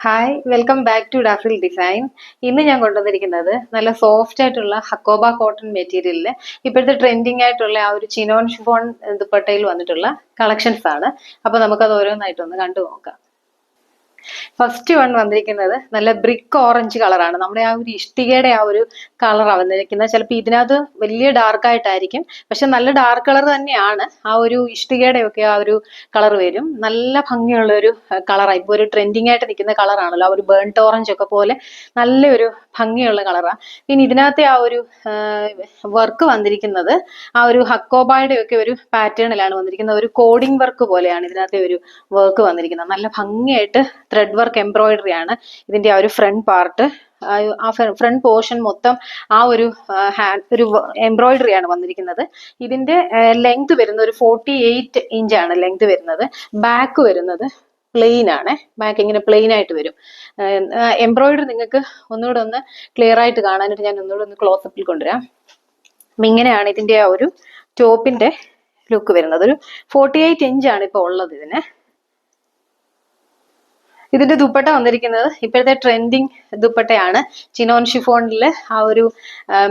Hi welcome back to Daffil design. ഇന്ന് ഞാൻ കൊണ്ടുവന്നിരിക്കുന്നത് നല്ല സോഫ്റ്റ് ആയിട്ടുള്ള ഹക്കോബ കോട്ടൺ മെറ്റീരിയലില് ഇപ്പോഴത്തെ ട്രെൻഡിങ് ആയിട്ടുള്ള ആ ഒരു ചിനോൺ ഷിഫോൺ ദുപ്പട്ടയിൽ വന്നിട്ടുള്ള കളക്ഷൻസ് ആണ്. അപ്പൊ നമുക്കത് ഓരോന്നായിട്ടൊന്ന് കണ്ടു നോക്കാം. ഫസ്റ്റ് വൺ വന്നിരിക്കുന്നത് നല്ല ബ്രിക്ക് ഓറഞ്ച് കളറാണ്. നമ്മുടെ ആ ഒരു ഇഷ്ടികയുടെ ആ ഒരു കളറാണ് വന്നിരിക്കുന്നത്. ചിലപ്പോൾ ഇതിനകത്ത് വലിയ ഡാർക്ക് ആയിട്ടായിരിക്കും, പക്ഷെ നല്ല ഡാർക്ക് കളർ തന്നെയാണ്. ആ ഒരു ഇഷ്ടികയുടെ ഒക്കെ ആ ഒരു കളർ വരും. നല്ല ഭംഗിയുള്ള ഒരു കളറാണ്. ഇപ്പൊ ഒരു ട്രെൻഡിങ് ആയിട്ട് നിൽക്കുന്ന കളറാണല്ലോ, ആ ഒരു ബേൺട്ട് ഓറഞ്ച് ഒക്കെ പോലെ നല്ലൊരു ഭംഗിയുള്ള കളറാണ്. പിന്നെ ഇതിനകത്തെ ആ ഒരു വർക്ക് വന്നിരിക്കുന്നത് ആ ഒരു ഹക്കോബായുടെ ഒക്കെ ഒരു പാറ്റേണിലാണ് വന്നിരിക്കുന്നത്. ഒരു കോഡിംഗ് വർക്ക് പോലെയാണ് ഇതിനകത്തെ ഒരു വർക്ക് വന്നിരിക്കുന്നത്. നല്ല ഭംഗിയായിട്ട് ത്രെഡ് വർക്ക് എംബ്രോയിഡറി ആണ് ഇതിന്റെ ആ ഒരു ഫ്രണ്ട് പാർട്ട്. ആ ഫ്രണ്ട് പോർഷൻ മൊത്തം ആ ഒരു ഒരു എംബ്രോയിഡറി ആണ് വന്നിരിക്കുന്നത്. ഇതിന്റെ ലെങ്ത് വരുന്നത് ഒരു 48 ഇഞ്ചാണ് ലെങ്ത് വരുന്നത്. ബാക്ക് വരുന്നത് പ്ലെയിൻ ആണ്. ബാക്ക് ഇങ്ങനെ പ്ലെയിൻ ആയിട്ട് വരും. എംബ്രോയിഡറി നിങ്ങൾക്ക് ഒന്നുകൂടെ ഒന്ന് ക്ലിയർ ആയിട്ട് കാണാനായിട്ട് ഞാൻ ഒന്നുകൂടെ ഒന്ന് ക്ലോസപ്പിൽ കൊണ്ടുവരാം. ഇങ്ങനെയാണ് ഇതിന്റെ ആ ഒരു ടോപ്പിന്റെ ലുക്ക് വരുന്നത്. ഒരു 48 ഇഞ്ചാണ് ഇപ്പൊ ഉള്ളത് ഇതിന്. ഇതിന്റെ ദുപ്പട്ട വന്നിരിക്കുന്നത് ഇപ്പോഴത്തെ ട്രെൻഡിങ് ദുപ്പട്ടയാണ്. ചിനോൺ ഷിഫോണില് ആ ഒരു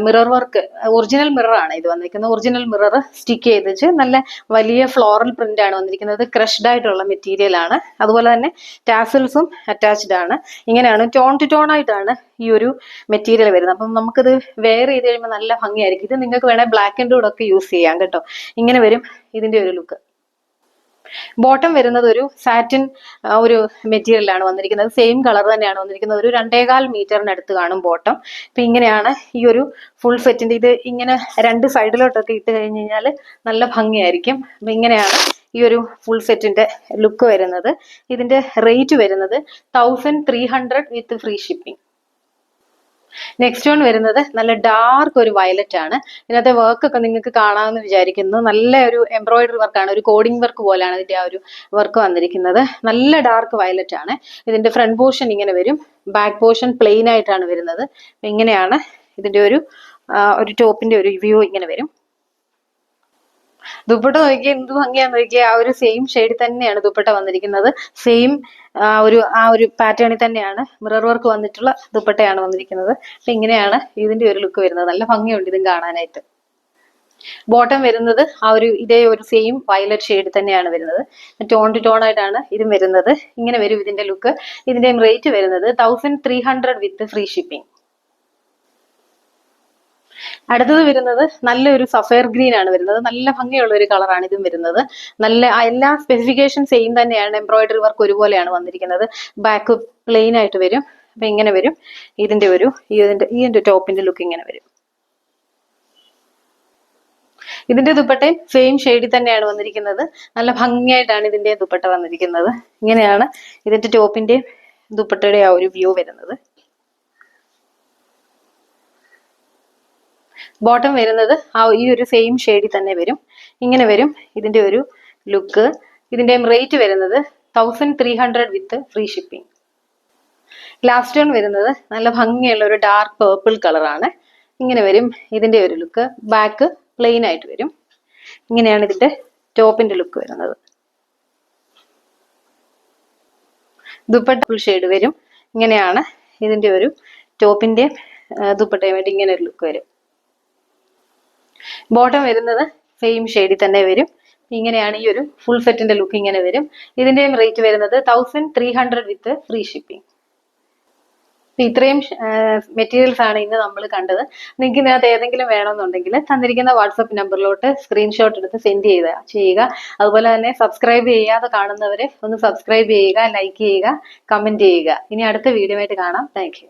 മിറർ വർക്ക്, ഒറിജിനൽ മിറർ ആണ് ഇത് വന്നിരിക്കുന്നത്. ഒറിജിനൽ മിറർ സ്റ്റിക്ക് ചെയ്തിട്ട് നല്ല വലിയ ഫ്ലോറൽ പ്രിന്റ് ആണ് വന്നിരിക്കുന്നത്. ക്രഷ്ഡ് ആയിട്ടുള്ള മെറ്റീരിയൽ ആണ്. അതുപോലെ തന്നെ ടാസൽസും അറ്റാച്ച്ഡ് ആണ്. ഇങ്ങനെയാണ് ടോൺ ടു ടോൺ ആയിട്ടാണ് ഈ ഒരു മെറ്റീരിയൽ വരുന്നത്. അപ്പം നമുക്കിത് വെയർ ചെയ്ത് കഴിയുമ്പോൾ നല്ല ഭംഗിയായിരിക്കും. ഇത് നിങ്ങൾക്ക് വേണേൽ ബ്ലാക്ക് ആൻഡ് വൈറ്റ് ഒക്കെ യൂസ് ചെയ്യാം കേട്ടോ. ഇങ്ങനെ വരും ഇതിന്റെ ഒരു ലുക്ക്. ബോട്ടം വരുന്നത് ഒരു സാറ്റിൻ ഒരു മെറ്റീരിയലാണ് വന്നിരിക്കുന്നത്. സെയിം കളർ തന്നെയാണ് വന്നിരിക്കുന്നത്. ഒരു 2.25 മീറ്ററിനടുത്ത് കാണും ബോട്ടം. അപ്പൊ ഇങ്ങനെയാണ് ഈ ഒരു ഫുൾ സെറ്റിന്റെ. ഇത് ഇങ്ങനെ രണ്ട് സൈഡിലോട്ടൊക്കെ ഇട്ട് കഴിഞ്ഞ് കഴിഞ്ഞാൽ നല്ല ഭംഗിയായിരിക്കും. അപ്പൊ ഇങ്ങനെയാണ് ഈ ഒരു ഫുൾ സെറ്റിന്റെ ലുക്ക് വരുന്നത്. ഇതിന്റെ റേറ്റ് വരുന്നത് 1300 വിത്ത് ഫ്രീ ഷിപ്പിംഗ്. നെക്സ്റ്റ് വൺ വരുന്നത് നല്ല ഡാർക്ക് ഒരു വയലറ്റ് ആണ്. ഇതിനകത്തെ വർക്ക് ഒക്കെ നിങ്ങൾക്ക് കാണാമെന്ന് വിചാരിക്കുന്നു. നല്ല ഒരു എംബ്രോയിഡറി വർക്കാണ്, ഒരു കോഡിംഗ് വർക്ക് പോലെയാണ് ഇതിന്റെ ആ ഒരു വർക്ക് വന്നിരിക്കുന്നത്. നല്ല ഡാർക്ക് വയലറ്റ് ആണ്. ഇതിന്റെ ഫ്രണ്ട് പോർഷൻ ഇങ്ങനെ വരും, ബാക്ക് പോർഷൻ പ്ലെയിൻ ആയിട്ടാണ് വരുന്നത്. ഇങ്ങനെയാണ് ഇതിന്റെ ഒരു ടോപ്പിന്റെ ഒരു വ്യൂ ഇങ്ങനെ വരും. ദുപ്പട്ട നോക്കിയാൽ എന്ത് ഭംഗിയാന്ന് നോക്കിയാൽ ആ ഒരു സെയിം ഷെയ്ഡിൽ തന്നെയാണ് ദുപ്പട്ട വന്നിരിക്കുന്നത്. സെയിം ആ ഒരു പാറ്റേണിൽ തന്നെയാണ് മിറർ വർക്ക് വന്നിട്ടുള്ള ദുപ്പട്ടയാണ് വന്നിരിക്കുന്നത്. അപ്പൊ ഇങ്ങനെയാണ് ഇതിന്റെ ഒരു ലുക്ക് വരുന്നത്. നല്ല ഭംഗിയുണ്ട് ഇതും കാണാനായിട്ട്. ബോട്ടം വരുന്നത് ആ ഒരു ഇതേ ഒരു സെയിം വയലറ്റ് ഷെയ്ഡ് തന്നെയാണ് വരുന്നത്. ടോൺ ടു ടോൺ ആയിട്ടാണ് ഇതും വരുന്നത്. ഇങ്ങനെ വരും ഇതിന്റെ ലുക്ക്. ഇതിന്റെ റേറ്റ് വരുന്നത് 1300 വിത്ത് ഫ്രീ ഷിപ്പിംഗ്. അടുത്തത് വരുന്നത് നല്ലൊരു സഫയർ ഗ്രീൻ ആണ് വരുന്നത്. നല്ല ഭംഗിയുള്ള ഒരു കളറാണ് ഇതും വരുന്നത്. നല്ല എല്ലാ സ്പെസിഫിക്കേഷൻ സെയിം തന്നെയാണ്. എംബ്രോയിഡറി വർക്ക് ഒരുപോലെയാണ് വന്നിരിക്കുന്നത്. ബാക്ക് പ്ലെയിൻ ആയിട്ട് വരും. അപ്പൊ ഇങ്ങനെ വരും ഇതിന്റെ ഒരു ഇതിന്റെ ടോപ്പിന്റെ ലുക്ക് ഇങ്ങനെ വരും. ഇതിന്റെ ദുപ്പട്ടയും സെയിം ഷെയ്ഡിൽ തന്നെയാണ് വന്നിരിക്കുന്നത്. നല്ല ഭംഗിയായിട്ടാണ് ഇതിന്റെ ദുപ്പട്ട വന്നിരിക്കുന്നത്. ഇങ്ങനെയാണ് ഇതിന്റെ ടോപ്പിന്റെ ദുപ്പട്ടയുടെ ആ ഒരു വ്യൂ വരുന്നത്. ബോട്ടം വരുന്നത് ഈ ഒരു സെയിം ഷെയ്ഡിൽ തന്നെ വരും. ഇങ്ങനെ വരും ഇതിന്റെ ഒരു ലുക്ക്. ഇതിന്റെ റേറ്റ് വരുന്നത് 1300 വിത്ത് ഫ്രീ ഷിപ്പിംഗ്. ലാസ്റ്റ് വൺ വരുന്നത് നല്ല ഭംഗിയുള്ള ഒരു ഡാർക്ക് പേർപ്പിൾ കളറാണ്. ഇങ്ങനെ വരും ഇതിന്റെ ഒരു ലുക്ക്. ബാക്ക് പ്ലെയിൻ ആയിട്ട് വരും. ഇങ്ങനെയാണ് ഇതിന്റെ ടോപ്പിന്റെ ലുക്ക് വരുന്നത്. ദുപ്പട്ട ഫുൾ ഷെയ്ഡ് വരും. ഇങ്ങനെയാണ് ഇതിന്റെ ഒരു ടോപ്പിന്റെ ദുപ്പട്ടയുമായിട്ട് ഇങ്ങനെ ഒരു ലുക്ക് വരും. ബോട്ടം വരുന്നത് സെയിം ഷെയ്ഡിൽ തന്നെ വരും. ഇങ്ങനെയാണ് ഈ ഒരു ഫുൾ സെറ്റിന്റെ ലുക്ക് ഇങ്ങനെ വരും. ഇതിന്റെയും റേറ്റ് വരുന്നത് 1300 വിത്ത് ഫ്രീ ഷിപ്പിംഗ്. ഇത്രയും മെറ്റീരിയൽസ് ആണ് ഇന്ന് നമ്മൾ കണ്ടത്. നിങ്ങൾക്ക് ഇതിനകത്ത് ഏതെങ്കിലും വേണമെന്നുണ്ടെങ്കിൽ തന്നിരിക്കുന്ന വാട്സപ്പ് നമ്പറിലോട്ട് സ്ക്രീൻഷോട്ട് എടുത്ത് സെൻഡ് ചെയ്യുക. അതുപോലെ തന്നെ സബ്സ്ക്രൈബ് ചെയ്യാതെ കാണുന്നവരെ ഒന്ന് സബ്സ്ക്രൈബ് ചെയ്യുക, ലൈക്ക് ചെയ്യുക, കമന്റ് ചെയ്യുക. ഇനി അടുത്ത വീഡിയോ ആയിട്ട് കാണാം. Thank you.